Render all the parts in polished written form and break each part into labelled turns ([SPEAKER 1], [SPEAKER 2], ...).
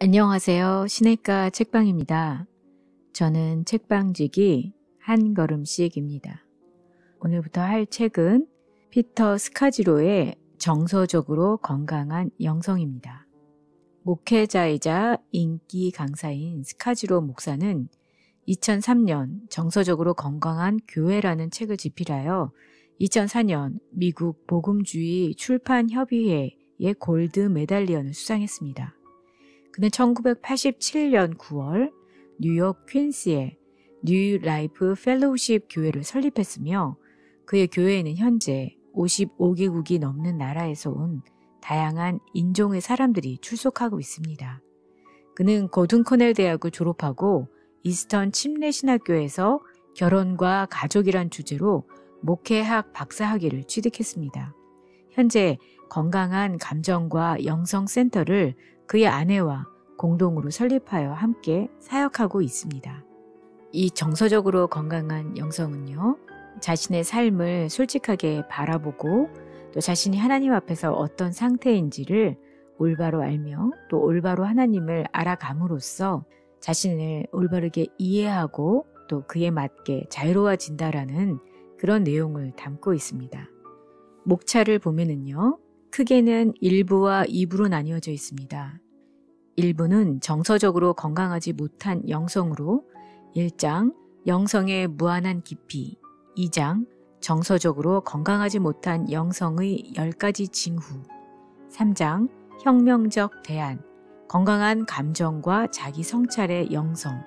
[SPEAKER 1] 안녕하세요. 시내가 책방입니다. 저는 책방지기 한 걸음씩입니다. 오늘부터 할 책은 피터 스카지로의 정서적으로 건강한 영성입니다. 목회자이자 인기 강사인 스카지로 목사는 2003년 정서적으로 건강한 교회라는 책을 집필하여 2004년 미국 복음주의 출판협의회의 골드 메달리언을 수상했습니다. 그는 1987년 9월 뉴욕 퀸스의 뉴 라이프 펠로우십 교회를 설립했으며 그의 교회에는 현재 55개국이 넘는 나라에서 온 다양한 인종의 사람들이 출석하고 있습니다. 그는 거둔 코넬 대학을 졸업하고 이스턴 침례 신학교에서 결혼과 가족이란 주제로 목회학 박사학위를 취득했습니다. 현재 건강한 감정과 영성센터를 그의 아내와 공동으로 설립하여 함께 사역하고 있습니다. 이 정서적으로 건강한 영성은요, 자신의 삶을 솔직하게 바라보고 또 자신이 하나님 앞에서 어떤 상태인지를 올바로 알며 또 올바로 하나님을 알아감으로써 자신을 올바르게 이해하고 또 그에 맞게 자유로워진다라는 그런 내용을 담고 있습니다. 목차를 보면은요, 크게는 1부와 2부로 나뉘어져 있습니다. 1부는 정서적으로 건강하지 못한 영성으로 1장 영성의 무한한 깊이, 2장 정서적으로 건강하지 못한 영성의 10가지 징후, 3장 혁명적 대안, 건강한 감정과 자기 성찰의 영성,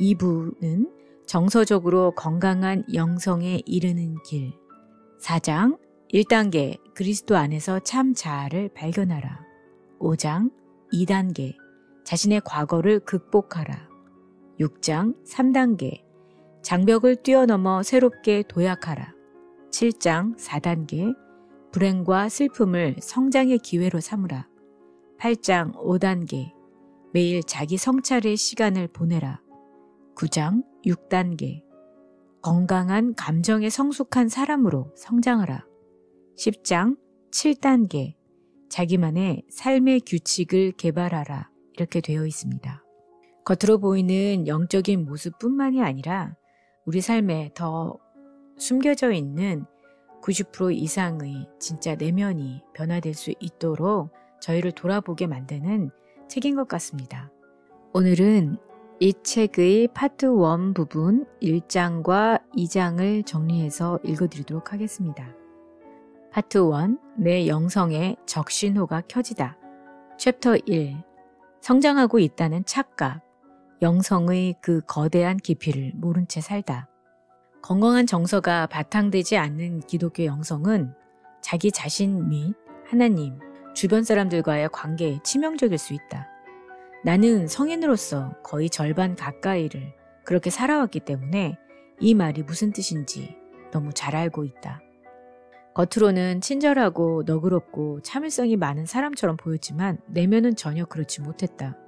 [SPEAKER 1] 2부는 정서적으로 건강한 영성에 이르는 길, 4장 1단계 그리스도 안에서 참 자아를 발견하라, 5장 2단계 자신의 과거를 극복하라, 6장 3단계 장벽을 뛰어넘어 새롭게 도약하라, 7장 4단계 불행과 슬픔을 성장의 기회로 삼으라, 8장 5단계 매일 자기 성찰의 시간을 보내라, 9장 6단계 건강한 감정에 성숙한 사람으로 성장하라, 10장 7단계 자기만의 삶의 규칙을 개발하라 이렇게 되어 있습니다. 겉으로 보이는 영적인 모습뿐만이 아니라 우리 삶에 더 숨겨져 있는 90% 이상의 진짜 내면이 변화될 수 있도록 저희를 돌아보게 만드는 책인 것 같습니다. 오늘은 이 책의 파트 1 부분 1장과 2장을 정리해서 읽어드리도록 하겠습니다. 파트 1, 내 영성에 적신호가 켜지다. 챕터 1, 성장하고 있다는 착각, 영성의 그 거대한 깊이를 모른 채 살다. 건강한 정서가 바탕되지 않는 기독교 영성은 자기 자신 및 하나님, 주변 사람들과의 관계에 치명적일 수 있다. 나는 성인으로서 거의 절반 가까이를 그렇게 살아왔기 때문에 이 말이 무슨 뜻인지 너무 잘 알고 있다. 겉으로는 친절하고 너그럽고 참을성이 많은 사람처럼 보였지만 내면은 전혀 그렇지 못했다.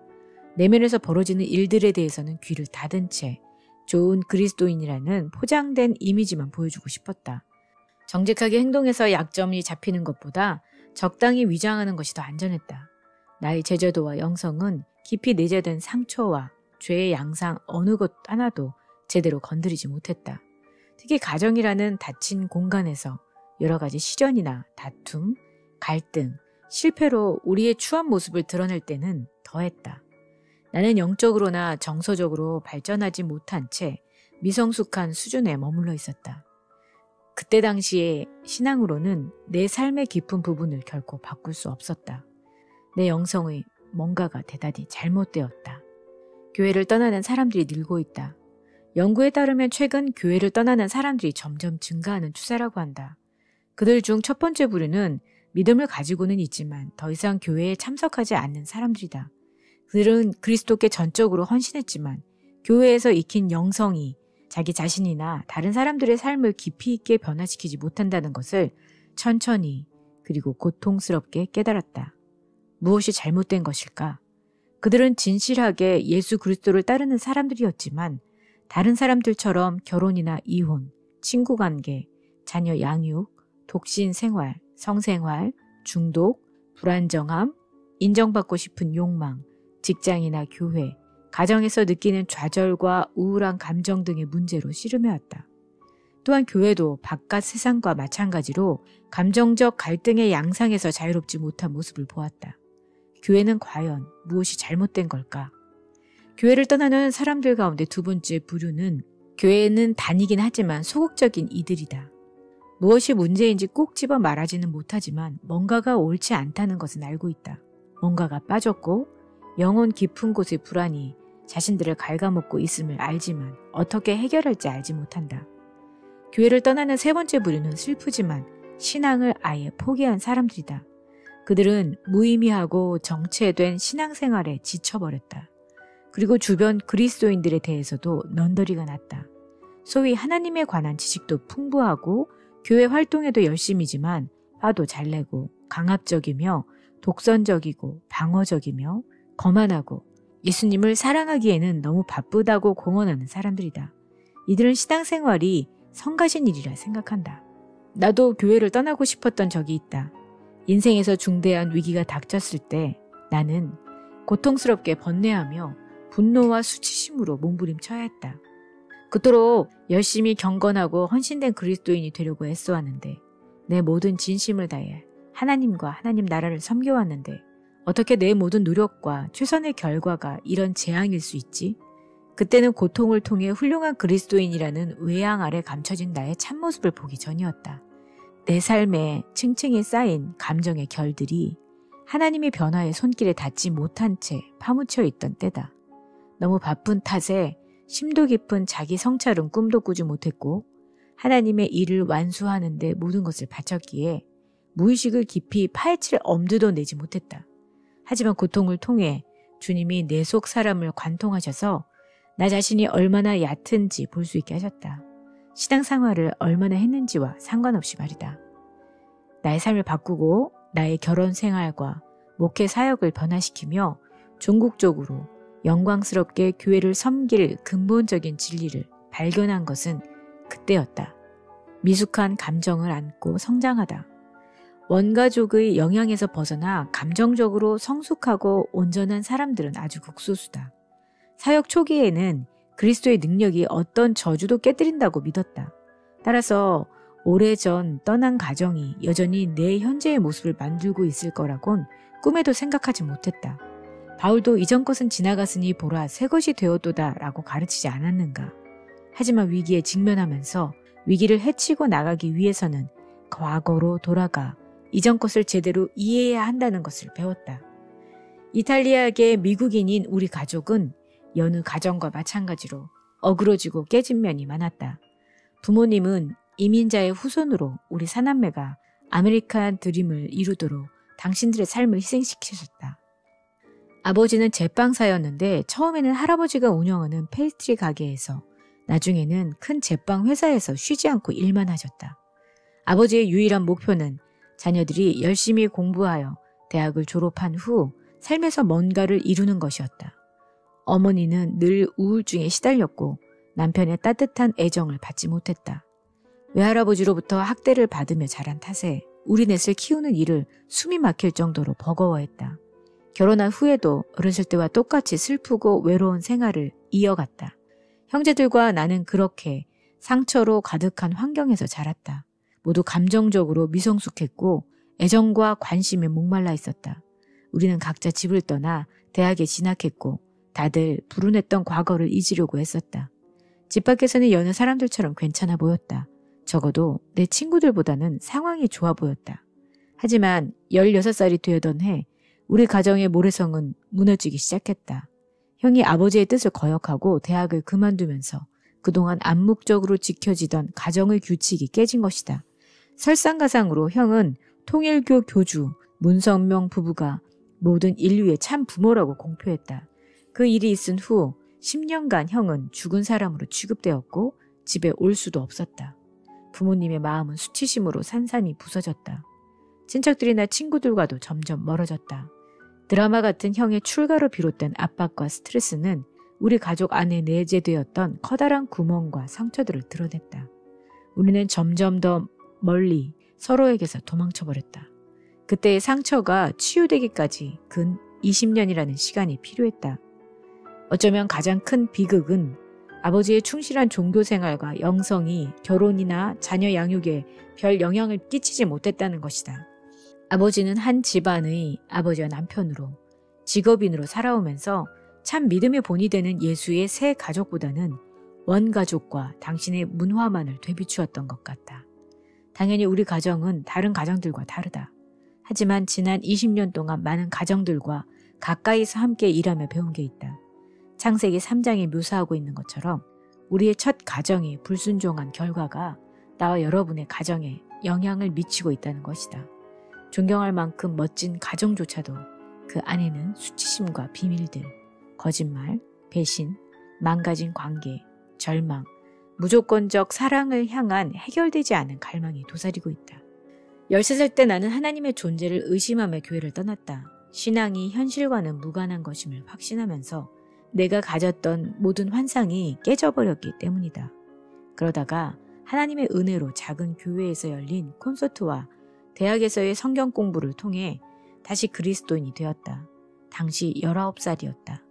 [SPEAKER 1] 내면에서 벌어지는 일들에 대해서는 귀를 닫은 채 좋은 그리스도인이라는 포장된 이미지만 보여주고 싶었다. 정직하게 행동해서 약점이 잡히는 것보다 적당히 위장하는 것이 더 안전했다. 나의 제자도와 영성은 깊이 내재된 상처와 죄의 양상 어느 것 하나도 제대로 건드리지 못했다. 특히 가정이라는 닫힌 공간에서 여러 가지 시련이나 다툼, 갈등, 실패로 우리의 추한 모습을 드러낼 때는 더했다. 나는 영적으로나 정서적으로 발전하지 못한 채 미성숙한 수준에 머물러 있었다. 그때 당시의 신앙으로는 내 삶의 깊은 부분을 결코 바꿀 수 없었다. 내 영성의 뭔가가 대단히 잘못되었다. 교회를 떠나는 사람들이 늘고 있다. 연구에 따르면 최근 교회를 떠나는 사람들이 점점 증가하는 추세라고 한다. 그들 중 첫 번째 부류는 믿음을 가지고는 있지만 더 이상 교회에 참석하지 않는 사람들이다. 그들은 그리스도께 전적으로 헌신했지만 교회에서 익힌 영성이 자기 자신이나 다른 사람들의 삶을 깊이 있게 변화시키지 못한다는 것을 천천히 그리고 고통스럽게 깨달았다. 무엇이 잘못된 것일까? 그들은 진실하게 예수 그리스도를 따르는 사람들이었지만 다른 사람들처럼 결혼이나 이혼, 친구관계, 자녀 양육, 독신 생활, 성생활, 중독, 불안정함, 인정받고 싶은 욕망, 직장이나 교회, 가정에서 느끼는 좌절과 우울한 감정 등의 문제로 씨름해왔다. 또한 교회도 바깥 세상과 마찬가지로 감정적 갈등의 양상에서 자유롭지 못한 모습을 보았다. 교회는 과연 무엇이 잘못된 걸까? 교회를 떠나는 사람들 가운데 두 번째 부류는 교회는 다니긴 하지만 소극적인 이들이다. 무엇이 문제인지 꼭 집어 말하지는 못하지만 뭔가가 옳지 않다는 것은 알고 있다. 뭔가가 빠졌고 영혼 깊은 곳의 불안이 자신들을 갉아먹고 있음을 알지만 어떻게 해결할지 알지 못한다. 교회를 떠나는 세 번째 부류는 슬프지만 신앙을 아예 포기한 사람들이다. 그들은 무의미하고 정체된 신앙생활에 지쳐버렸다. 그리고 주변 그리스도인들에 대해서도 넌더리가 났다. 소위 하나님에 관한 지식도 풍부하고 교회 활동에도 열심이지만 화도 잘 내고 강압적이며 독선적이고 방어적이며 거만하고 예수님을 사랑하기에는 너무 바쁘다고 공언하는 사람들이다. 이들은 신앙생활이 성가신 일이라 생각한다. 나도 교회를 떠나고 싶었던 적이 있다. 인생에서 중대한 위기가 닥쳤을 때 나는 고통스럽게 번뇌하며 분노와 수치심으로 몸부림쳐야 했다. 그토록 열심히 경건하고 헌신된 그리스도인이 되려고 애써왔는데 내 모든 진심을 다해 하나님과 하나님 나라를 섬겨왔는데 어떻게 내 모든 노력과 최선의 결과가 이런 재앙일 수 있지? 그때는 고통을 통해 훌륭한 그리스도인이라는 외양 아래 감춰진 나의 참모습을 보기 전이었다. 내 삶에 층층이 쌓인 감정의 결들이 하나님의 변화의 손길에 닿지 못한 채 파묻혀 있던 때다. 너무 바쁜 탓에 심도 깊은 자기 성찰은 꿈도 꾸지 못했고 하나님의 일을 완수하는 데 모든 것을 바쳤기에 무의식을 깊이 파헤칠 엄두도 내지 못했다. 하지만 고통을 통해 주님이 내 속 사람을 관통하셔서 나 자신이 얼마나 얕은지 볼 수 있게 하셨다. 신앙생활을 얼마나 했는지와 상관없이 말이다. 나의 삶을 바꾸고 나의 결혼 생활과 목회 사역을 변화시키며 종국적으로 영광스럽게 교회를 섬길 근본적인 진리를 발견한 것은 그때였다. 미숙한 감정을 안고 성장하다. 원가족의 영향에서 벗어나 감정적으로 성숙하고 온전한 사람들은 아주 극소수다. 사역 초기에는 그리스도의 능력이 어떤 저주도 깨뜨린다고 믿었다. 따라서 오래전 떠난 가정이 여전히 내 현재의 모습을 만들고 있을 거라곤 꿈에도 생각하지 못했다. 바울도 이전 것은 지나갔으니 보라 새 것이 되었도다 라고 가르치지 않았는가. 하지만 위기에 직면하면서 위기를 헤치고 나가기 위해서는 과거로 돌아가 이전 것을 제대로 이해해야 한다는 것을 배웠다. 이탈리아계 미국인인 우리 가족은 여느 가정과 마찬가지로 어그러지고 깨진 면이 많았다. 부모님은 이민자의 후손으로 우리 사남매가 아메리칸 드림을 이루도록 당신들의 삶을 희생시키셨다. 아버지는 제빵사였는데 처음에는 할아버지가 운영하는 페이스트리 가게에서 나중에는 큰 제빵 회사에서 쉬지 않고 일만 하셨다. 아버지의 유일한 목표는 자녀들이 열심히 공부하여 대학을 졸업한 후 삶에서 뭔가를 이루는 것이었다. 어머니는 늘 우울증에 시달렸고 남편의 따뜻한 애정을 받지 못했다. 외할아버지로부터 학대를 받으며 자란 탓에 우리 넷을 키우는 일을 숨이 막힐 정도로 버거워했다. 결혼한 후에도 어렸을 때와 똑같이 슬프고 외로운 생활을 이어갔다. 형제들과 나는 그렇게 상처로 가득한 환경에서 자랐다. 모두 감정적으로 미성숙했고 애정과 관심에 목말라 있었다. 우리는 각자 집을 떠나 대학에 진학했고 다들 불운했던 과거를 잊으려고 했었다. 집 밖에서는 여느 사람들처럼 괜찮아 보였다. 적어도 내 친구들보다는 상황이 좋아 보였다. 하지만 16살이 되던 해 우리 가정의 모래성은 무너지기 시작했다. 형이 아버지의 뜻을 거역하고 대학을 그만두면서 그동안 암묵적으로 지켜지던 가정의 규칙이 깨진 것이다. 설상가상으로 형은 통일교 교주 문성명 부부가 모든 인류의 참 부모라고 공표했다. 그 일이 있은 후 10년간 형은 죽은 사람으로 취급되었고 집에 올 수도 없었다. 부모님의 마음은 수치심으로 산산이 부서졌다. 친척들이나 친구들과도 점점 멀어졌다. 드라마 같은 형의 출가로 비롯된 압박과 스트레스는 우리 가족 안에 내재되었던 커다란 구멍과 상처들을 드러냈다. 우리는 점점 더 멀리 서로에게서 도망쳐버렸다. 그때의 상처가 치유되기까지 근 20년이라는 시간이 필요했다. 어쩌면 가장 큰 비극은 아버지의 충실한 종교생활과 영성이 결혼이나 자녀 양육에 별 영향을 끼치지 못했다는 것이다. 아버지는 한 집안의 아버지와 남편으로 직업인으로 살아오면서 참 믿음의 본이 되는 예수의 새 가족보다는 원가족과 당신의 문화만을 되비추었던 것 같다. 당연히 우리 가정은 다른 가정들과 다르다. 하지만 지난 20년 동안 많은 가정들과 가까이서 함께 일하며 배운 게 있다. 창세기 3장에 묘사하고 있는 것처럼 우리의 첫 가정이 불순종한 결과가 나와 여러분의 가정에 영향을 미치고 있다는 것이다. 존경할 만큼 멋진 가정조차도 그 안에는 수치심과 비밀들, 거짓말, 배신, 망가진 관계, 절망, 무조건적 사랑을 향한 해결되지 않은 갈망이 도사리고 있다. 13살 때 나는 하나님의 존재를 의심하며 교회를 떠났다. 신앙이 현실과는 무관한 것임을 확신하면서 내가 가졌던 모든 환상이 깨져버렸기 때문이다. 그러다가 하나님의 은혜로 작은 교회에서 열린 콘서트와 대학에서의 성경 공부를 통해 다시 그리스도인이 되었다. 당시 19살이었다.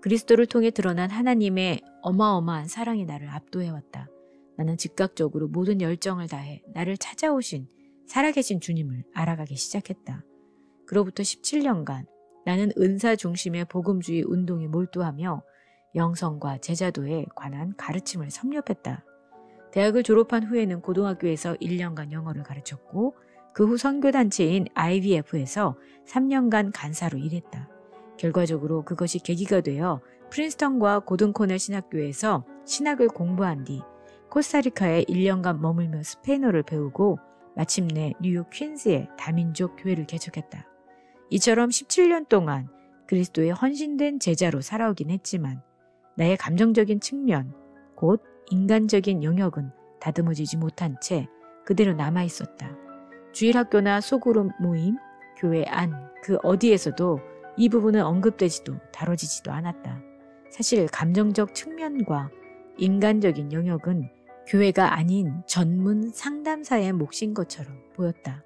[SPEAKER 1] 그리스도를 통해 드러난 하나님의 어마어마한 사랑이 나를 압도해왔다. 나는 즉각적으로 모든 열정을 다해 나를 찾아오신 살아계신 주님을 알아가기 시작했다. 그로부터 17년간 나는 은사 중심의 복음주의 운동에 몰두하며 영성과 제자도에 관한 가르침을 섭렵했다. 대학을 졸업한 후에는 고등학교에서 1년간 영어를 가르쳤고 그 후 선교단체인 IVF에서 3년간 간사로 일했다. 결과적으로 그것이 계기가 되어 프린스턴과 고등코넬 신학교에서 신학을 공부한 뒤 코스타리카에 1년간 머물며 스페인어를 배우고 마침내 뉴욕 퀸즈의 다민족 교회를 개척했다. 이처럼 17년 동안 그리스도의 헌신된 제자로 살아오긴 했지만 나의 감정적인 측면, 곧 인간적인 영역은 다듬어지지 못한 채 그대로 남아있었다. 주일학교나 소그룹 모임, 교회 안, 그 어디에서도 이 부분은 언급되지도 다뤄지지도 않았다. 사실 감정적 측면과 인간적인 영역은 교회가 아닌 전문 상담사의 몫인 것처럼 보였다.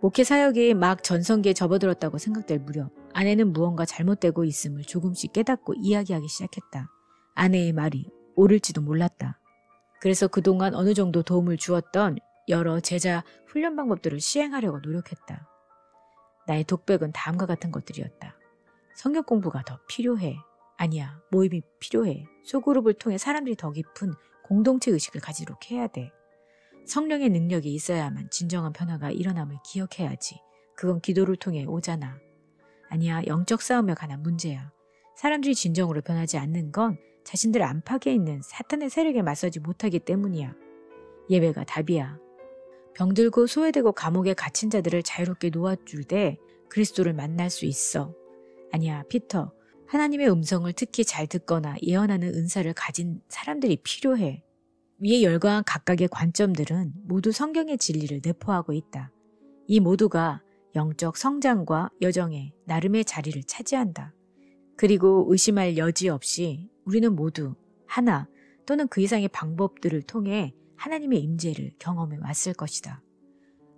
[SPEAKER 1] 목회 사역이 막 전성기에 접어들었다고 생각될 무렵 아내는 무언가 잘못되고 있음을 조금씩 깨닫고 이야기하기 시작했다. 아내의 말이 옳을지도 몰랐다. 그래서 그동안 어느 정도 도움을 주었던 여러 제자 훈련 방법들을 시행하려고 노력했다. 나의 독백은 다음과 같은 것들이었다. 성경 공부가 더 필요해. 아니야, 모임이 필요해. 소그룹을 통해 사람들이 더 깊은 공동체 의식을 가지도록 해야 돼. 성령의 능력이 있어야만 진정한 변화가 일어남을 기억해야지. 그건 기도를 통해 오잖아. 아니야, 영적 싸움에 관한 문제야. 사람들이 진정으로 변하지 않는 건 자신들 안팎에 있는 사탄의 세력에 맞서지 못하기 때문이야. 예배가 답이야. 병들고 소외되고 감옥에 갇힌 자들을 자유롭게 놓아줄 때 그리스도를 만날 수 있어. 아니야, 피터. 하나님의 음성을 특히 잘 듣거나 예언하는 은사를 가진 사람들이 필요해. 위에 열거한 각각의 관점들은 모두 성경의 진리를 내포하고 있다. 이 모두가 영적 성장과 여정에 나름의 자리를 차지한다. 그리고 의심할 여지 없이 우리는 모두 하나 또는 그 이상의 방법들을 통해 하나님의 임재를 경험해 왔을 것이다.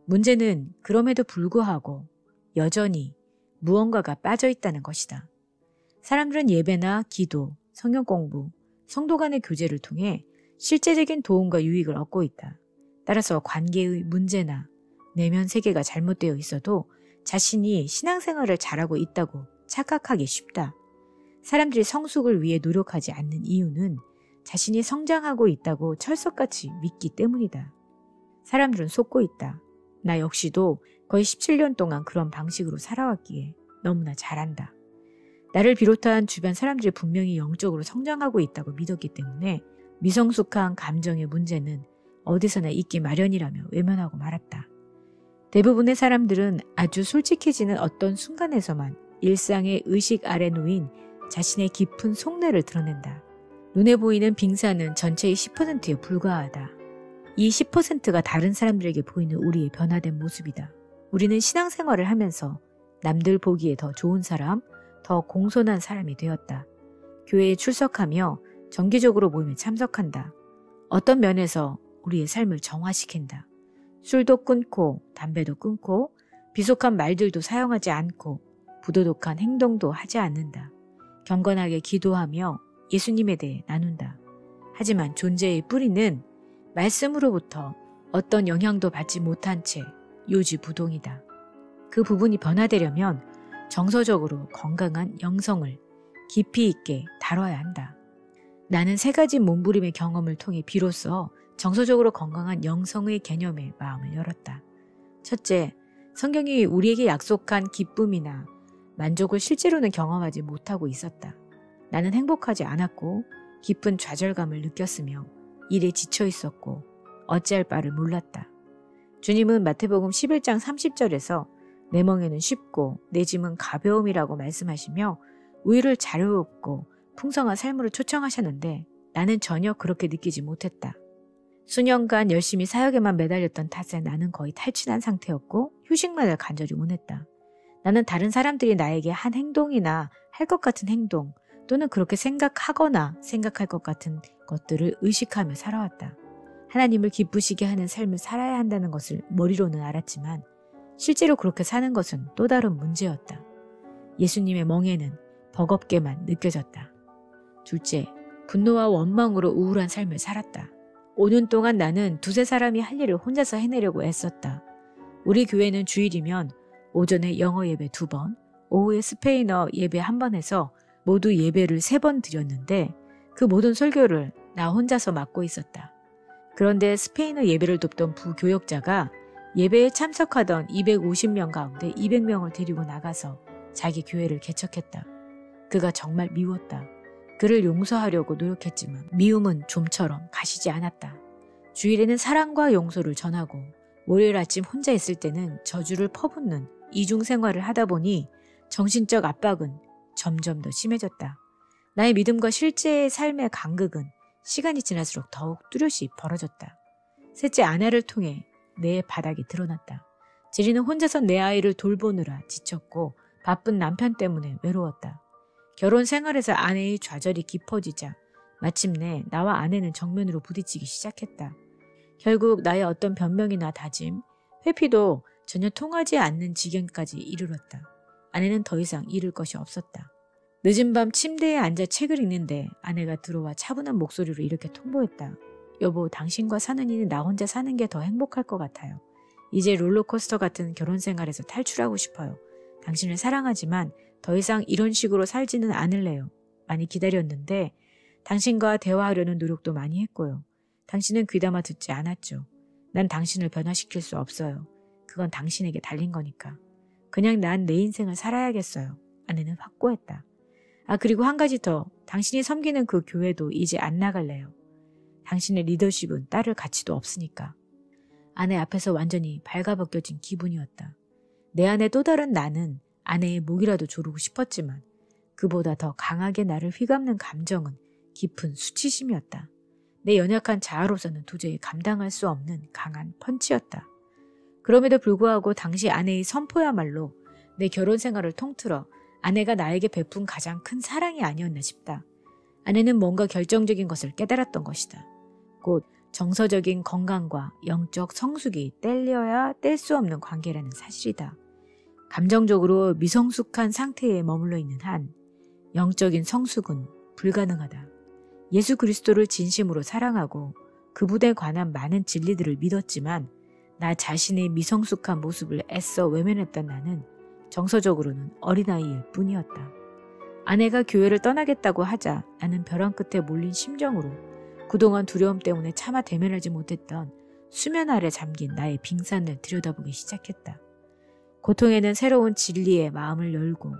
[SPEAKER 1] 문제는 그럼에도 불구하고 여전히 무언가가 빠져 있다는 것이다. 사람들은 예배나 기도, 성경 공부, 성도 간의 교제를 통해 실제적인 도움과 유익을 얻고 있다. 따라서 관계의 문제나 내면 세계가 잘못되어 있어도 자신이 신앙생활을 잘하고 있다고 착각하기 쉽다. 사람들이 성숙을 위해 노력하지 않는 이유는 자신이 성장하고 있다고 철석같이 믿기 때문이다. 사람들은 속고 있다. 나 역시도 거의 17년 동안 그런 방식으로 살아왔기에 너무나 잘 안다. 나를 비롯한 주변 사람들이 분명히 영적으로 성장하고 있다고 믿었기 때문에 미성숙한 감정의 문제는 어디서나 있기 마련이라며 외면하고 말았다. 대부분의 사람들은 아주 솔직해지는 어떤 순간에서만 일상의 의식 아래 놓인 자신의 깊은 속내를 드러낸다. 눈에 보이는 빙산은 전체의 10%에 불과하다. 이 10%가 다른 사람들에게 보이는 우리의 변화된 모습이다. 우리는 신앙생활을 하면서 남들 보기에 더 좋은 사람, 더 공손한 사람이 되었다. 교회에 출석하며 정기적으로 모임에 참석한다. 어떤 면에서 우리의 삶을 정화시킨다. 술도 끊고 담배도 끊고 비속한 말들도 사용하지 않고 부도덕한 행동도 하지 않는다. 경건하게 기도하며 예수님에 대해 나눈다. 하지만 존재의 뿌리는 말씀으로부터 어떤 영향도 받지 못한 채 요지부동이다. 그 부분이 변화되려면 정서적으로 건강한 영성을 깊이 있게 다뤄야 한다. 나는 3가지 몸부림의 경험을 통해 비로소 정서적으로 건강한 영성의 개념에 마음을 열었다. 첫째, 성경이 우리에게 약속한 기쁨이나 만족을 실제로는 경험하지 못하고 있었다. 나는 행복하지 않았고 깊은 좌절감을 느꼈으며 일에 지쳐 있었고 어찌할 바를 몰랐다. 주님은 마태복음 11장 30절에서 내 멍에는 쉽고 내 짐은 가벼움이라고 말씀하시며 우리를 자유롭고 풍성한 삶으로 초청하셨는데 나는 전혀 그렇게 느끼지 못했다. 수년간 열심히 사역에만 매달렸던 탓에 나는 거의 탈진한 상태였고 휴식만을 간절히 원했다. 나는 다른 사람들이 나에게 한 행동이나 할 것 같은 행동 또는 그렇게 생각하거나 생각할 것 같은 것들을 의식하며 살아왔다. 하나님을 기쁘시게 하는 삶을 살아야 한다는 것을 머리로는 알았지만 실제로 그렇게 사는 것은 또 다른 문제였다. 예수님의 멍에는 버겁게만 느껴졌다. 둘째, 분노와 원망으로 우울한 삶을 살았다. 5년 동안 나는 2-3 사람이 할 일을 혼자서 해내려고 애썼다. 우리 교회는 주일이면 오전에 영어 예배 2번, 오후에 스페인어 예배 1번 해서 모두 예배를 3번 드렸는데 그 모든 설교를 나 혼자서 맡고 있었다. 그런데 스페인어 예배를 돕던 부교역자가 예배에 참석하던 250명 가운데 200명을 데리고 나가서 자기 교회를 개척했다. 그가 정말 미웠다. 그를 용서하려고 노력했지만 미움은 좀처럼 가시지 않았다. 주일에는 사랑과 용서를 전하고 월요일 아침 혼자 있을 때는 저주를 퍼붓는 이중생활을 하다 보니 정신적 압박은 점점 더 심해졌다. 나의 믿음과 실제의 삶의 간극은 시간이 지날수록 더욱 뚜렷이 벌어졌다. 셋째, 아내를 통해 내 바닥이 드러났다. 제리는 혼자서 내 아이를 돌보느라 지쳤고 바쁜 남편 때문에 외로웠다. 결혼 생활에서 아내의 좌절이 깊어지자 마침내 나와 아내는 정면으로 부딪히기 시작했다. 결국 나의 어떤 변명이나 다짐, 회피도 전혀 통하지 않는 지경까지 이르렀다. 아내는 더 이상 잃을 것이 없었다. 늦은 밤 침대에 앉아 책을 읽는데 아내가 들어와 차분한 목소리로 이렇게 통보했다. 여보, 당신과 사는 이는 나 혼자 사는 게 더 행복할 것 같아요. 이제 롤러코스터 같은 결혼 생활에서 탈출하고 싶어요. 당신을 사랑하지만 더 이상 이런 식으로 살지는 않을래요. 많이 기다렸는데 당신과 대화하려는 노력도 많이 했고요. 당신은 귀담아 듣지 않았죠. 난 당신을 변화시킬 수 없어요. 그건 당신에게 달린 거니까. 그냥 난 내 인생을 살아야겠어요. 아내는 확고했다. 그리고 한 가지 더. 당신이 섬기는 그 교회도 이제 안 나갈래요. 당신의 리더십은 따를 가치도 없으니까. 아내 앞에서 완전히 발가벗겨진 기분이었다. 내 안에 또 다른 나는 아내의 목이라도 조르고 싶었지만 그보다 더 강하게 나를 휘감는 감정은 깊은 수치심이었다. 내 연약한 자아로서는 도저히 감당할 수 없는 강한 펀치였다. 그럼에도 불구하고 당시 아내의 선포야말로 내 결혼 생활을 통틀어 아내가 나에게 베푼 가장 큰 사랑이 아니었나 싶다. 아내는 뭔가 결정적인 것을 깨달았던 것이다. 곧 정서적인 건강과 영적 성숙이 뗄려야 뗄 수 없는 관계라는 사실이다. 감정적으로 미성숙한 상태에 머물러 있는 한 영적인 성숙은 불가능하다. 예수 그리스도를 진심으로 사랑하고 그분에 관한 많은 진리들을 믿었지만 나 자신의 미성숙한 모습을 애써 외면했던 나는 정서적으로는 어린아이일 뿐이었다. 아내가 교회를 떠나겠다고 하자 나는 벼랑 끝에 몰린 심정으로 그동안 두려움 때문에 차마 대면하지 못했던 수면 아래 잠긴 나의 빙산을 들여다보기 시작했다. 고통에는 새로운 진리의 마음을 열고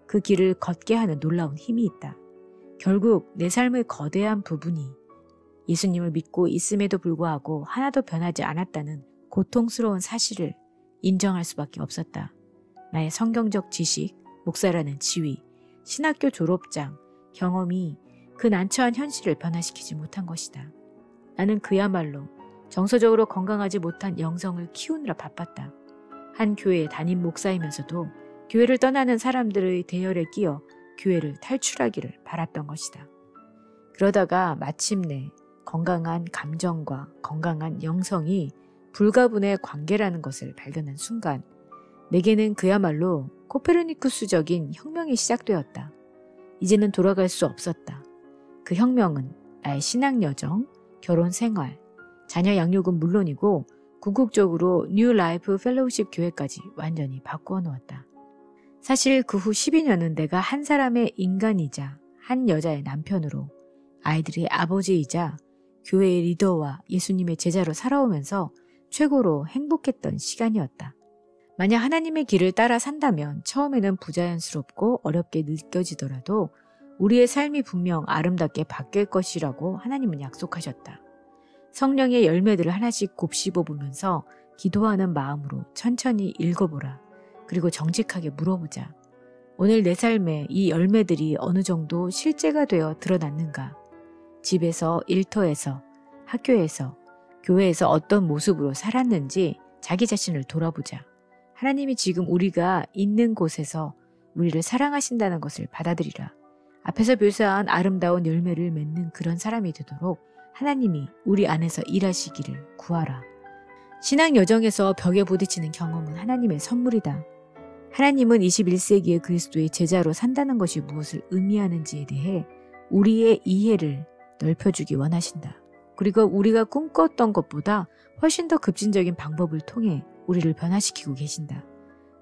[SPEAKER 1] 그 길을 걷게 하는 놀라운 힘이 있다. 결국 내 삶의 거대한 부분이 예수님을 믿고 있음에도 불구하고 하나도 변하지 않았다는 고통스러운 사실을 인정할 수밖에 없었다. 나의 성경적 지식, 목사라는 지위, 신학교 졸업장, 경험이 그 난처한 현실을 변화시키지 못한 것이다. 나는 그야말로 정서적으로 건강하지 못한 영성을 키우느라 바빴다. 한 교회의 담임 목사이면서도 교회를 떠나는 사람들의 대열에 끼어 교회를 탈출하기를 바랐던 것이다. 그러다가 마침내 건강한 감정과 건강한 영성이 불가분의 관계라는 것을 발견한 순간 내게는 그야말로 코페르니쿠스적인 혁명이 시작되었다. 이제는 돌아갈 수 없었다. 그 혁명은 나의 신앙 여정, 결혼 생활, 자녀 양육은 물론이고 궁극적으로 뉴 라이프 펠로우십 교회까지 완전히 바꾸어 놓았다. 사실 그 후 12년은 내가 한 사람의 인간이자 한 여자의 남편으로 아이들의 아버지이자 교회의 리더와 예수님의 제자로 살아오면서 최고로 행복했던 시간이었다. 만약 하나님의 길을 따라 산다면 처음에는 부자연스럽고 어렵게 느껴지더라도 우리의 삶이 분명 아름답게 바뀔 것이라고 하나님은 약속하셨다. 성령의 열매들을 하나씩 곱씹어보면서 기도하는 마음으로 천천히 읽어보라. 그리고 정직하게 물어보자. 오늘 내 삶에 이 열매들이 어느 정도 실제가 되어 드러났는가? 집에서, 일터에서, 학교에서, 교회에서 어떤 모습으로 살았는지 자기 자신을 돌아보자. 하나님이 지금 우리가 있는 곳에서 우리를 사랑하신다는 것을 받아들이라. 앞에서 묘사한 아름다운 열매를 맺는 그런 사람이 되도록 하나님이 우리 안에서 일하시기를 구하라. 신앙 여정에서 벽에 부딪히는 경험은 하나님의 선물이다. 하나님은 21세기의 그리스도의 제자로 산다는 것이 무엇을 의미하는지에 대해 우리의 이해를 넓혀주기 원하신다. 그리고 우리가 꿈꿨던 것보다 훨씬 더 급진적인 방법을 통해 우리를 변화시키고 계신다.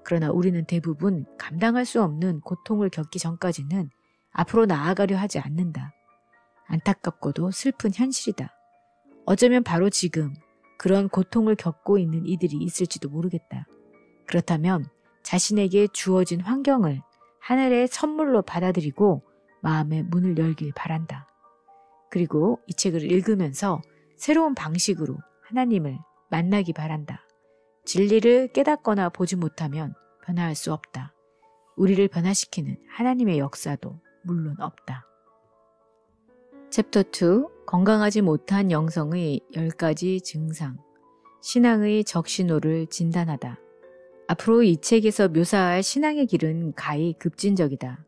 [SPEAKER 1] 그러나 우리는 대부분 감당할 수 없는 고통을 겪기 전까지는 앞으로 나아가려 하지 않는다. 안타깝고도 슬픈 현실이다. 어쩌면 바로 지금 그런 고통을 겪고 있는 이들이 있을지도 모르겠다. 그렇다면 자신에게 주어진 환경을 하늘의 선물로 받아들이고 마음의 문을 열길 바란다. 그리고 이 책을 읽으면서 새로운 방식으로 하나님을 만나기 바란다. 진리를 깨닫거나 보지 못하면 변화할 수 없다. 우리를 변화시키는 하나님의 역사도 물론 없다. 챕터 2. 건강하지 못한 영성의 10가지 증상. 신앙의 적신호를 진단하다. 앞으로 이 책에서 묘사할 신앙의 길은 가히 급진적이다.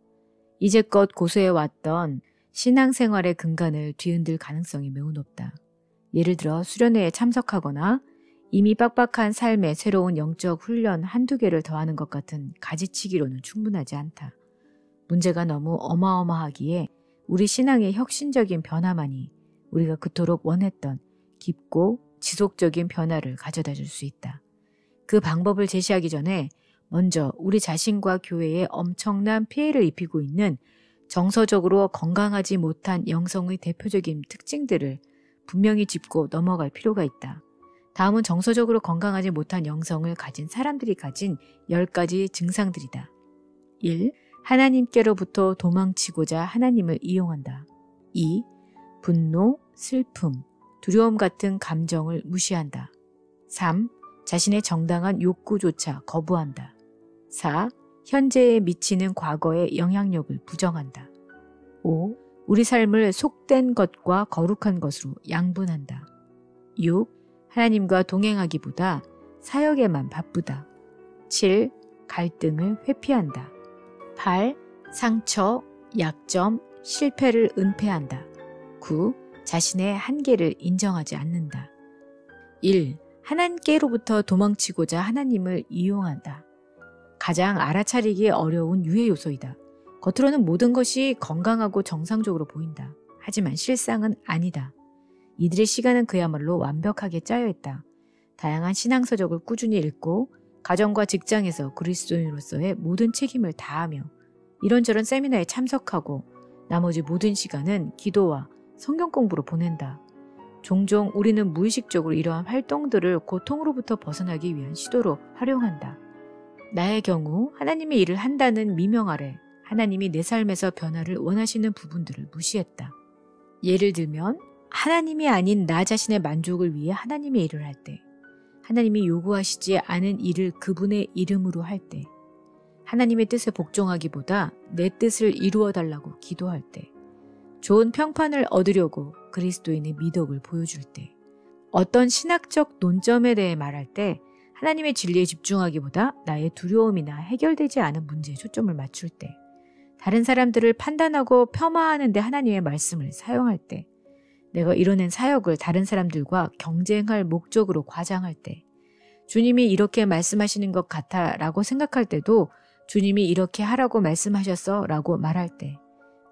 [SPEAKER 1] 이제껏 고수해왔던 신앙생활의 근간을 뒤흔들 가능성이 매우 높다. 예를 들어 수련회에 참석하거나 이미 빡빡한 삶에 새로운 영적 훈련 한두 개를 더하는 것 같은 가지치기로는 충분하지 않다. 문제가 너무 어마어마하기에 우리 신앙의 혁신적인 변화만이 우리가 그토록 원했던 깊고 지속적인 변화를 가져다 줄 수 있다. 그 방법을 제시하기 전에 먼저 우리 자신과 교회에 엄청난 피해를 입히고 있는 정서적으로 건강하지 못한 영성의 대표적인 특징들을 분명히 짚고 넘어갈 필요가 있다. 다음은 정서적으로 건강하지 못한 영성을 가진 사람들이 가진 10가지 증상들이다. 1. 하나님께로부터 도망치고자 하나님을 이용한다. 2. 분노, 슬픔, 두려움 같은 감정을 무시한다. 3. 자신의 정당한 욕구조차 거부한다. 4. 현재에 미치는 과거의 영향력을 부정한다. 5. 우리 삶을 속된 것과 거룩한 것으로 양분한다. 6. 하나님과 동행하기보다 사역에만 바쁘다. 7. 갈등을 회피한다. 8. 상처, 약점, 실패를 은폐한다. 9. 자신의 한계를 인정하지 않는다. 1. 하나님께로부터 도망치고자 하나님을 이용한다. 가장 알아차리기 어려운 유해 요소이다. 겉으로는 모든 것이 건강하고 정상적으로 보인다. 하지만 실상은 아니다. 이들의 시간은 그야말로 완벽하게 짜여있다. 다양한 신앙서적을 꾸준히 읽고 가정과 직장에서 그리스도인으로서의 모든 책임을 다하며 이런저런 세미나에 참석하고 나머지 모든 시간은 기도와 성경 공부로 보낸다. 종종 우리는 무의식적으로 이러한 활동들을 고통으로부터 벗어나기 위한 시도로 활용한다. 나의 경우 하나님의 일을 한다는 미명 아래 하나님이 내 삶에서 변화를 원하시는 부분들을 무시했다. 예를 들면 하나님이 아닌 나 자신의 만족을 위해 하나님의 일을 할 때, 하나님이 요구하시지 않은 일을 그분의 이름으로 할 때, 하나님의 뜻에 복종하기보다 내 뜻을 이루어 달라고 기도할 때, 좋은 평판을 얻으려고 그리스도인의 미덕을 보여줄 때, 어떤 신학적 논점에 대해 말할 때 하나님의 진리에 집중하기보다 나의 두려움이나 해결되지 않은 문제에 초점을 맞출 때, 다른 사람들을 판단하고 폄하하는 데 하나님의 말씀을 사용할 때, 내가 이뤄낸 사역을 다른 사람들과 경쟁할 목적으로 과장할 때, 주님이 이렇게 말씀하시는 것 같아 라고 생각할 때도 주님이 이렇게 하라고 말씀하셨어 라고 말할 때,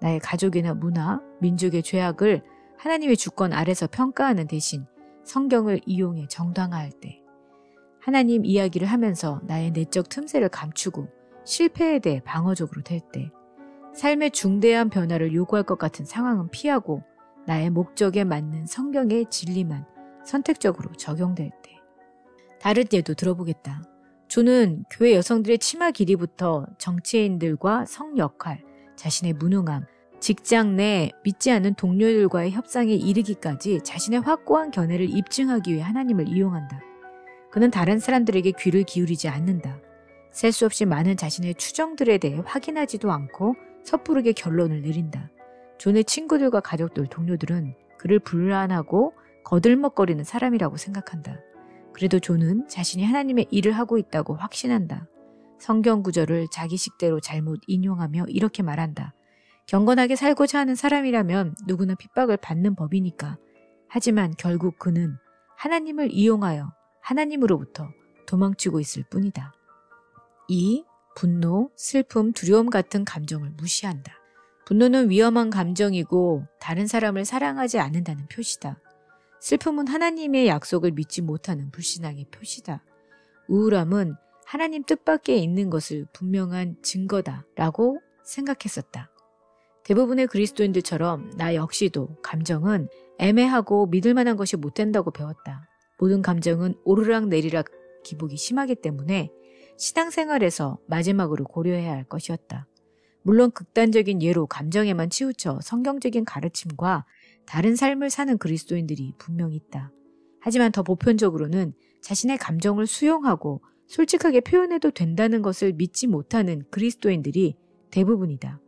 [SPEAKER 1] 나의 가족이나 문화, 민족의 죄악을 하나님의 주권 아래서 평가하는 대신 성경을 이용해 정당화할 때, 하나님 이야기를 하면서 나의 내적 틈새를 감추고 실패에 대해 방어적으로 될 때, 삶의 중대한 변화를 요구할 것 같은 상황은 피하고 나의 목적에 맞는 성경의 진리만 선택적으로 적용될 때. 다른 예도 들어보겠다. 조는 교회 여성들의 치마 길이부터 정치인들과 성 역할, 자신의 무능함, 직장 내 믿지 않는 동료들과의 협상에 이르기까지 자신의 확고한 견해를 입증하기 위해 하나님을 이용한다. 그는 다른 사람들에게 귀를 기울이지 않는다. 셀 수 없이 많은 자신의 추정들에 대해 확인하지도 않고 섣부르게 결론을 내린다. 존의 친구들과 가족들, 동료들은 그를 불안하고 거들먹거리는 사람이라고 생각한다. 그래도 존은 자신이 하나님의 일을 하고 있다고 확신한다. 성경 구절을 자기 식대로 잘못 인용하며 이렇게 말한다. 경건하게 살고자 하는 사람이라면 누구나 핍박을 받는 법이니까. 하지만 결국 그는 하나님을 이용하여 하나님으로부터 도망치고 있을 뿐이다. 2. 분노, 슬픔, 두려움 같은 감정을 무시한다. 분노는 위험한 감정이고 다른 사람을 사랑하지 않는다는 표시다. 슬픔은 하나님의 약속을 믿지 못하는 불신앙의 표시다. 우울함은 하나님 뜻밖에 있는 것을 분명한 증거다라고 생각했었다. 대부분의 그리스도인들처럼 나 역시도 감정은 애매하고 믿을 만한 것이 못 된다고 배웠다. 모든 감정은 오르락내리락 기복이 심하기 때문에 신앙생활에서 마지막으로 고려해야 할 것이었다. 물론 극단적인 예로 감정에만 치우쳐 성경적인 가르침과 다른 삶을 사는 그리스도인들이 분명히 있다. 하지만 더 보편적으로는 자신의 감정을 수용하고 솔직하게 표현해도 된다는 것을 믿지 못하는 그리스도인들이 대부분이다.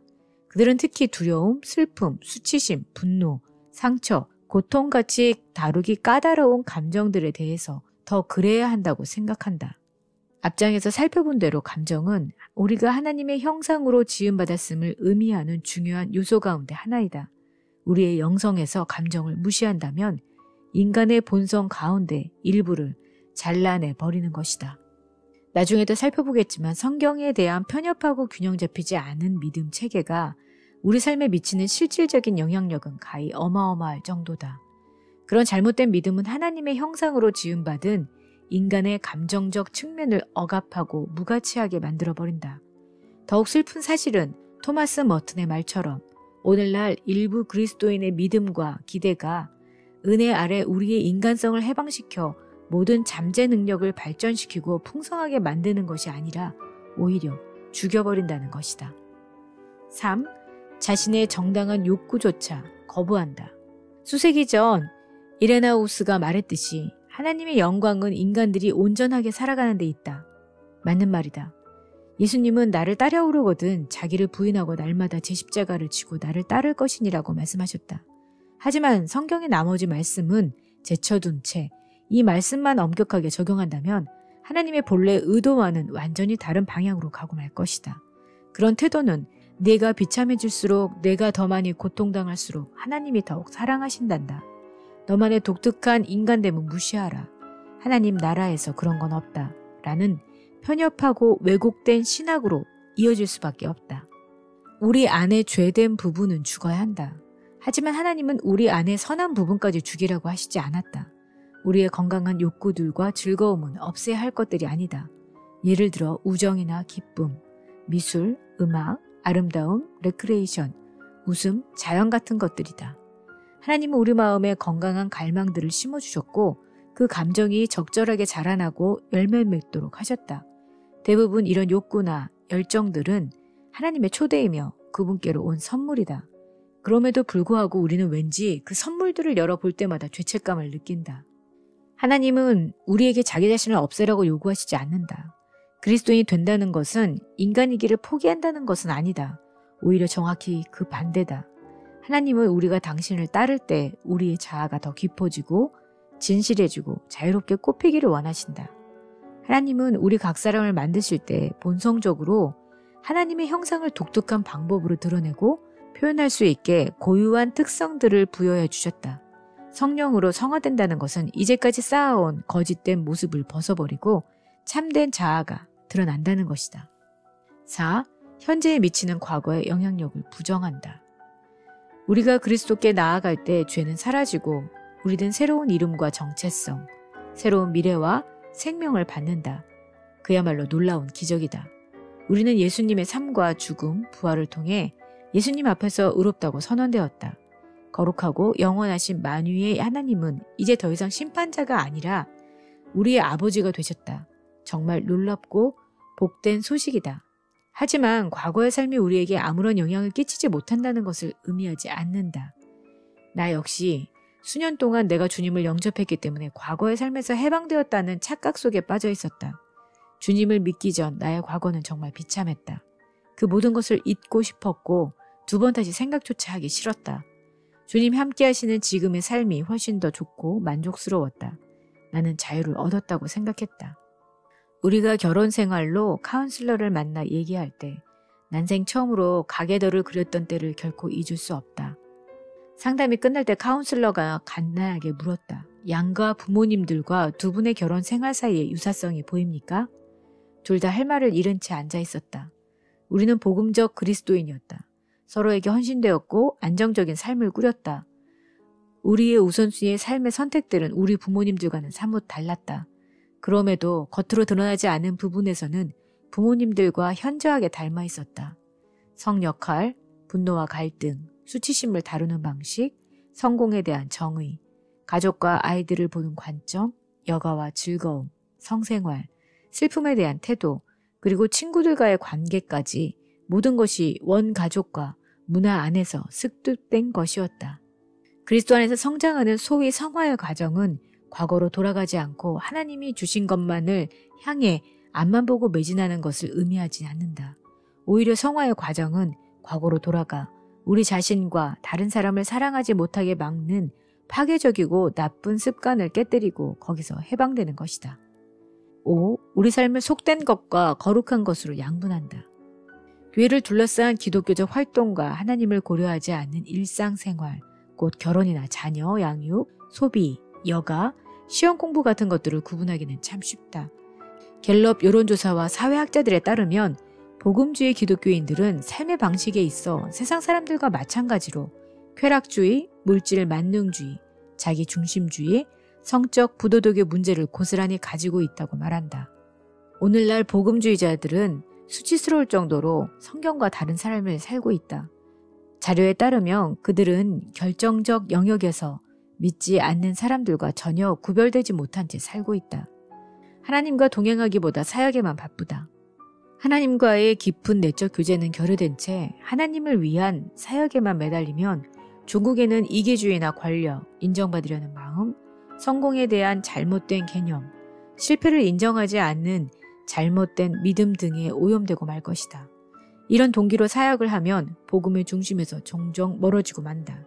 [SPEAKER 1] 그들은 특히 두려움, 슬픔, 수치심, 분노, 상처, 고통같이 다루기 까다로운 감정들에 대해서 더 그래야 한다고 생각한다. 앞장에서 살펴본 대로 감정은 우리가 하나님의 형상으로 지음받았음을 의미하는 중요한 요소 가운데 하나이다. 우리의 영성에서 감정을 무시한다면 인간의 본성 가운데 일부를 잘라내 버리는 것이다. 나중에도 살펴보겠지만 성경에 대한 편협하고 균형 잡히지 않은 믿음 체계가 우리 삶에 미치는 실질적인 영향력은 가히 어마어마할 정도다. 그런 잘못된 믿음은 하나님의 형상으로 지음받은 인간의 감정적 측면을 억압하고 무가치하게 만들어버린다. 더욱 슬픈 사실은 토마스 머튼의 말처럼 오늘날 일부 그리스도인의 믿음과 기대가 은혜 아래 우리의 인간성을 해방시켜 모든 잠재 능력을 발전시키고 풍성하게 만드는 것이 아니라 오히려 죽여버린다는 것이다. 3. 자신의 정당한 욕구조차 거부한다. 수세기 전 이레나우스가 말했듯이 하나님의 영광은 인간들이 온전하게 살아가는 데 있다. 맞는 말이다. 예수님은 나를 따라오려거든 자기를 부인하고 날마다 제 십자가를 지고 나를 따를 것이니라고 말씀하셨다. 하지만 성경의 나머지 말씀은 제쳐둔 채 이 말씀만 엄격하게 적용한다면 하나님의 본래 의도와는 완전히 다른 방향으로 가고 말 것이다. 그런 태도는 내가 비참해질수록 내가 더 많이 고통당할수록 하나님이 더욱 사랑하신단다. 너만의 독특한 인간됨은 무시하라. 하나님 나라에서 그런 건 없다. 라는 편협하고 왜곡된 신학으로 이어질 수밖에 없다. 우리 안에 죄된 부분은 죽어야 한다. 하지만 하나님은 우리 안에 선한 부분까지 죽이라고 하시지 않았다. 우리의 건강한 욕구들과 즐거움은 없애야 할 것들이 아니다. 예를 들어 우정이나 기쁨, 미술, 음악, 아름다움, 레크레이션, 웃음, 자연 같은 것들이다. 하나님은 우리 마음에 건강한 갈망들을 심어주셨고 그 감정이 적절하게 자라나고 열매 맺도록 하셨다. 대부분 이런 욕구나 열정들은 하나님의 초대이며 그분께로 온 선물이다. 그럼에도 불구하고 우리는 왠지 그 선물들을 열어볼 때마다 죄책감을 느낀다. 하나님은 우리에게 자기 자신을 없애라고 요구하시지 않는다. 그리스도인이 된다는 것은 인간이기를 포기한다는 것은 아니다. 오히려 정확히 그 반대다. 하나님은 우리가 당신을 따를 때 우리의 자아가 더 깊어지고 진실해지고 자유롭게 꽃피기를 원하신다. 하나님은 우리 각 사람을 만드실 때 본성적으로 하나님의 형상을 독특한 방법으로 드러내고 표현할 수 있게 고유한 특성들을 부여해 주셨다. 성령으로 성화된다는 것은 이제까지 쌓아온 거짓된 모습을 벗어버리고 참된 자아가 드러난다는 것이다. 4. 현재에 미치는 과거의 영향력을 부정한다. 우리가 그리스도께 나아갈 때 죄는 사라지고 우리는 새로운 이름과 정체성, 새로운 미래와 생명을 받는다. 그야말로 놀라운 기적이다. 우리는 예수님의 삶과 죽음, 부활을 통해 예수님 앞에서 의롭다고 선언되었다. 거룩하고 영원하신 만유의 하나님은 이제 더 이상 심판자가 아니라 우리의 아버지가 되셨다. 정말 놀랍고 복된 소식이다. 하지만 과거의 삶이 우리에게 아무런 영향을 끼치지 못한다는 것을 의미하지 않는다. 나 역시 수년 동안 내가 주님을 영접했기 때문에 과거의 삶에서 해방되었다는 착각 속에 빠져 있었다. 주님을 믿기 전 나의 과거는 정말 비참했다. 그 모든 것을 잊고 싶었고 두 번 다시 생각조차 하기 싫었다. 주님이 함께 하시는 지금의 삶이 훨씬 더 좋고 만족스러웠다. 나는 자유를 얻었다고 생각했다. 우리가 결혼 생활로 카운슬러를 만나 얘기할 때 난생 처음으로 가계도를 그렸던 때를 결코 잊을 수 없다. 상담이 끝날 때 카운슬러가 간단하게 물었다. 양가 부모님들과 두 분의 결혼 생활 사이에 유사성이 보입니까? 둘 다 할 말을 잃은 채 앉아 있었다. 우리는 복음적 그리스도인이었다. 서로에게 헌신되었고 안정적인 삶을 꾸렸다. 우리의 우선순위의 삶의 선택들은 우리 부모님들과는 사뭇 달랐다. 그럼에도 겉으로 드러나지 않은 부분에서는 부모님들과 현저하게 닮아 있었다. 성 역할, 분노와 갈등, 수치심을 다루는 방식, 성공에 대한 정의, 가족과 아이들을 보는 관점, 여가와 즐거움, 성생활, 슬픔에 대한 태도, 그리고 친구들과의 관계까지 모든 것이 원가족과 문화 안에서 습득된 것이었다. 그리스도 안에서 성장하는 소위 성화의 과정은 과거로 돌아가지 않고 하나님이 주신 것만을 향해 앞만 보고 매진하는 것을 의미하지 않는다. 오히려 성화의 과정은 과거로 돌아가 우리 자신과 다른 사람을 사랑하지 못하게 막는 파괴적이고 나쁜 습관을 깨뜨리고 거기서 해방되는 것이다. 5. 우리 삶을 속된 것과 거룩한 것으로 양분한다. 교회를 둘러싼 기독교적 활동과 하나님을 고려하지 않는 일상생활, 곧 결혼이나 자녀, 양육, 소비, 여가, 시험 공부 같은 것들을 구분하기는 참 쉽다. 갤럽 여론조사와 사회학자들에 따르면 복음주의 기독교인들은 삶의 방식에 있어 세상 사람들과 마찬가지로 쾌락주의, 물질 만능주의, 자기중심주의, 성적 부도덕의 문제를 고스란히 가지고 있다고 말한다. 오늘날 복음주의자들은 수치스러울 정도로 성경과 다른 삶을 살고 있다. 자료에 따르면 그들은 결정적 영역에서 믿지 않는 사람들과 전혀 구별되지 못한 채 살고 있다. 하나님과 동행하기보다 사역에만 바쁘다. 하나님과의 깊은 내적 교제는 결여된 채 하나님을 위한 사역에만 매달리면 중국에는 이기주의나 권력, 인정받으려는 마음, 성공에 대한 잘못된 개념, 실패를 인정하지 않는 잘못된 믿음 등에 오염되고 말 것이다. 이런 동기로 사역을 하면 복음의 중심에서 종종 멀어지고 만다.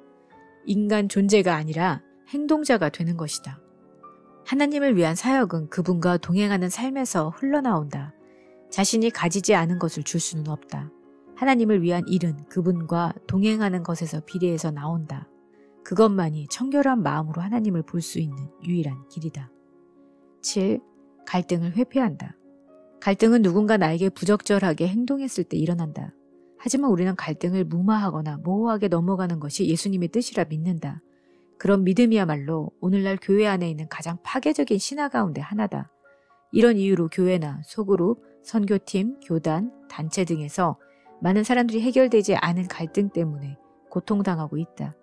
[SPEAKER 1] 인간 존재가 아니라 행동자가 되는 것이다. 하나님을 위한 사역은 그분과 동행하는 삶에서 흘러나온다. 자신이 가지지 않은 것을 줄 수는 없다. 하나님을 위한 일은 그분과 동행하는 것에서 비례해서 나온다. 그것만이 청결한 마음으로 하나님을 볼 수 있는 유일한 길이다. 7. 갈등을 회피한다. 갈등은 누군가 나에게 부적절하게 행동했을 때 일어난다. 하지만 우리는 갈등을 무마하거나 모호하게 넘어가는 것이 예수님의 뜻이라 믿는다. 그런 믿음이야말로 오늘날 교회 안에 있는 가장 파괴적인 신화 가운데 하나다. 이런 이유로 교회나 소그룹, 선교팀, 교단, 단체 등에서 많은 사람들이 해결되지 않은 갈등 때문에 고통당하고 있다.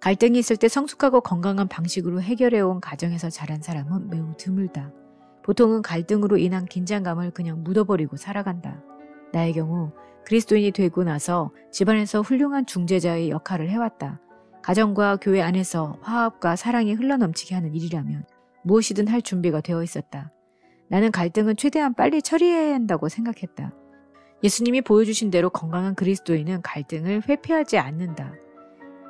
[SPEAKER 1] 갈등이 있을 때 성숙하고 건강한 방식으로 해결해온 가정에서 자란 사람은 매우 드물다. 보통은 갈등으로 인한 긴장감을 그냥 묻어버리고 살아간다. 나의 경우 그리스도인이 되고 나서 집안에서 훌륭한 중재자의 역할을 해왔다. 가정과 교회 안에서 화합과 사랑이 흘러넘치게 하는 일이라면 무엇이든 할 준비가 되어 있었다. 나는 갈등은 최대한 빨리 처리해야 한다고 생각했다. 예수님이 보여주신 대로 건강한 그리스도인은 갈등을 회피하지 않는다.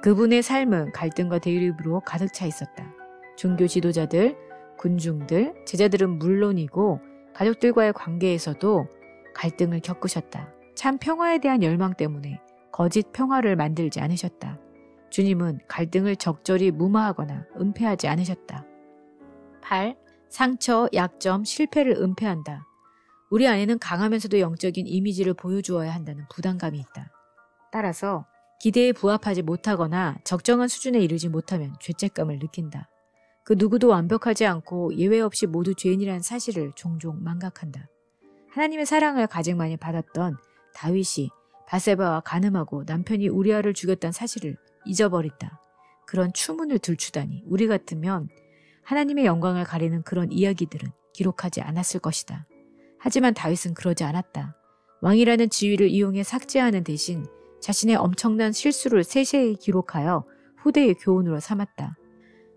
[SPEAKER 1] 그분의 삶은 갈등과 대립으로 가득 차 있었다. 종교 지도자들, 군중들, 제자들은 물론이고 가족들과의 관계에서도 갈등을 겪으셨다. 참 평화에 대한 열망 때문에 거짓 평화를 만들지 않으셨다. 주님은 갈등을 적절히 무마하거나 은폐하지 않으셨다. 8. 상처, 약점, 실패를 은폐한다. 우리 안에는 강하면서도 영적인 이미지를 보여주어야 한다는 부담감이 있다. 따라서 기대에 부합하지 못하거나 적정한 수준에 이르지 못하면 죄책감을 느낀다. 그 누구도 완벽하지 않고 예외 없이 모두 죄인이라는 사실을 종종 망각한다. 하나님의 사랑을 가장 많이 받았던 다윗이 바세바와 간음하고 남편이 우리아를 죽였다는 사실을 잊어버린다. 그런 추문을 들추다니 우리 같으면 하나님의 영광을 가리는 그런 이야기들은 기록하지 않았을 것이다. 하지만 다윗은 그러지 않았다. 왕이라는 지위를 이용해 삭제하는 대신 자신의 엄청난 실수를 세세히 기록하여 후대의 교훈으로 삼았다.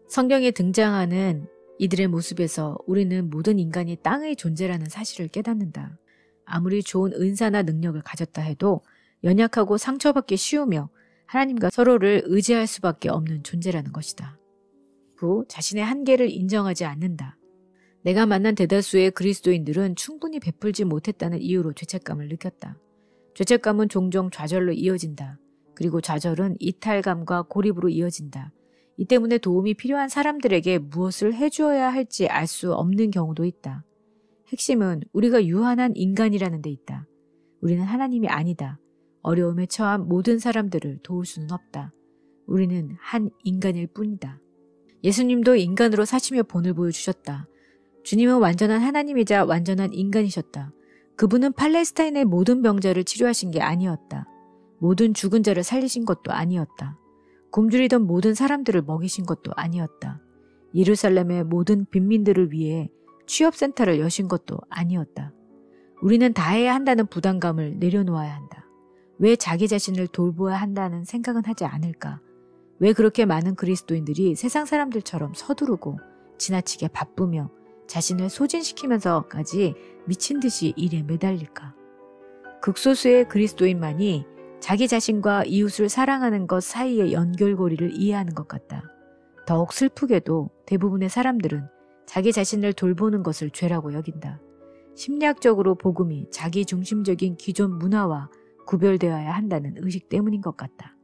[SPEAKER 1] 성경에 등장하는 이들의 모습에서 우리는 모든 인간이 땅의 존재라는 사실을 깨닫는다. 아무리 좋은 은사나 능력을 가졌다 해도 연약하고 상처받기 쉬우며 하나님과 서로를 의지할 수밖에 없는 존재라는 것이다. 후 자신의 한계를 인정하지 않는다. 내가 만난 대다수의 그리스도인들은 충분히 베풀지 못했다는 이유로 죄책감을 느꼈다. 죄책감은 종종 좌절로 이어진다. 그리고 좌절은 이탈감과 고립으로 이어진다. 이 때문에 도움이 필요한 사람들에게 무엇을 해주어야 할지 알 수 없는 경우도 있다. 핵심은 우리가 유한한 인간이라는 데 있다. 우리는 하나님이 아니다. 어려움에 처한 모든 사람들을 도울 수는 없다. 우리는 한 인간일 뿐이다. 예수님도 인간으로 사시며 본을 보여주셨다. 주님은 완전한 하나님이자 완전한 인간이셨다. 그분은 팔레스타인의 모든 병자를 치료하신 게 아니었다. 모든 죽은 자를 살리신 것도 아니었다. 굶주리던 모든 사람들을 먹이신 것도 아니었다. 예루살렘의 모든 빈민들을 위해 취업센터를 여신 것도 아니었다. 우리는 다 해야 한다는 부담감을 내려놓아야 한다. 왜 자기 자신을 돌보아야 한다는 생각은 하지 않을까? 왜 그렇게 많은 그리스도인들이 세상 사람들처럼 서두르고 지나치게 바쁘며 자신을 소진시키면서까지 미친 듯이 일에 매달릴까? 극소수의 그리스도인만이 자기 자신과 이웃을 사랑하는 것 사이의 연결고리를 이해하는 것 같다. 더욱 슬프게도 대부분의 사람들은 자기 자신을 돌보는 것을 죄라고 여긴다. 심리학적으로 복음이 자기 중심적인 기존 문화와 구별되어야 한다는 의식 때문인 것 같다.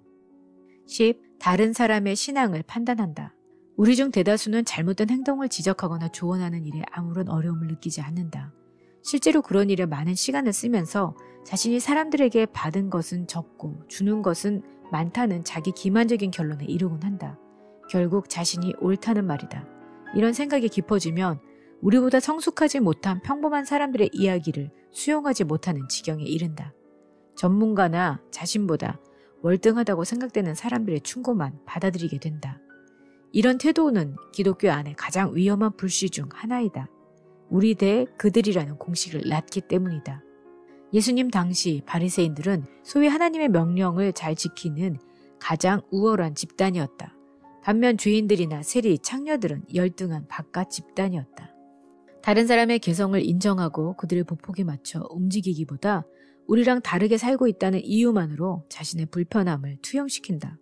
[SPEAKER 1] 10. 다른 사람의 신앙을 판단한다. 우리 중 대다수는 잘못된 행동을 지적하거나 조언하는 일에 아무런 어려움을 느끼지 않는다. 실제로 그런 일에 많은 시간을 쓰면서 자신이 사람들에게 받은 것은 적고 주는 것은 많다는 자기 기만적인 결론에 이르곤 한다. 결국 자신이 옳다는 말이다. 이런 생각이 깊어지면 우리보다 성숙하지 못한 평범한 사람들의 이야기를 수용하지 못하는 지경에 이른다. 전문가나 자신보다 월등하다고 생각되는 사람들의 충고만 받아들이게 된다. 이런 태도는 기독교 안에 가장 위험한 불씨 중 하나이다. 우리 대 그들이라는 공식을 낳기 때문이다. 예수님 당시 바리새인들은 소위 하나님의 명령을 잘 지키는 가장 우월한 집단이었다. 반면 죄인들이나 세리, 창녀들은 열등한 바깥 집단이었다. 다른 사람의 개성을 인정하고 그들의 보폭에 맞춰 움직이기보다 우리랑 다르게 살고 있다는 이유만으로 자신의 불편함을 투영시킨다.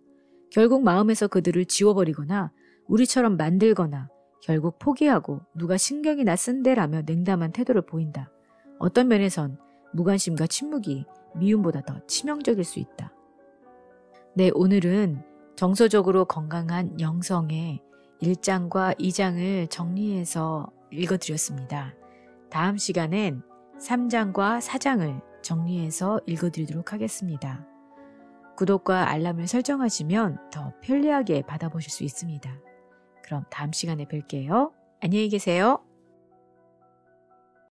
[SPEAKER 1] 결국 마음에서 그들을 지워버리거나 우리처럼 만들거나 결국 포기하고 누가 신경이나 쓴대라며 냉담한 태도를 보인다. 어떤 면에선 무관심과 침묵이 미움보다 더 치명적일 수 있다. 네, 오늘은 정서적으로 건강한 영성의 1장과 2장을 정리해서 읽어드렸습니다. 다음 시간엔 3장과 4장을 정리해서 읽어드리도록 하겠습니다. 구독과 알람을 설정하시면 더 편리하게 받아보실 수 있습니다. 그럼 다음 시간에 뵐게요. 안녕히 계세요.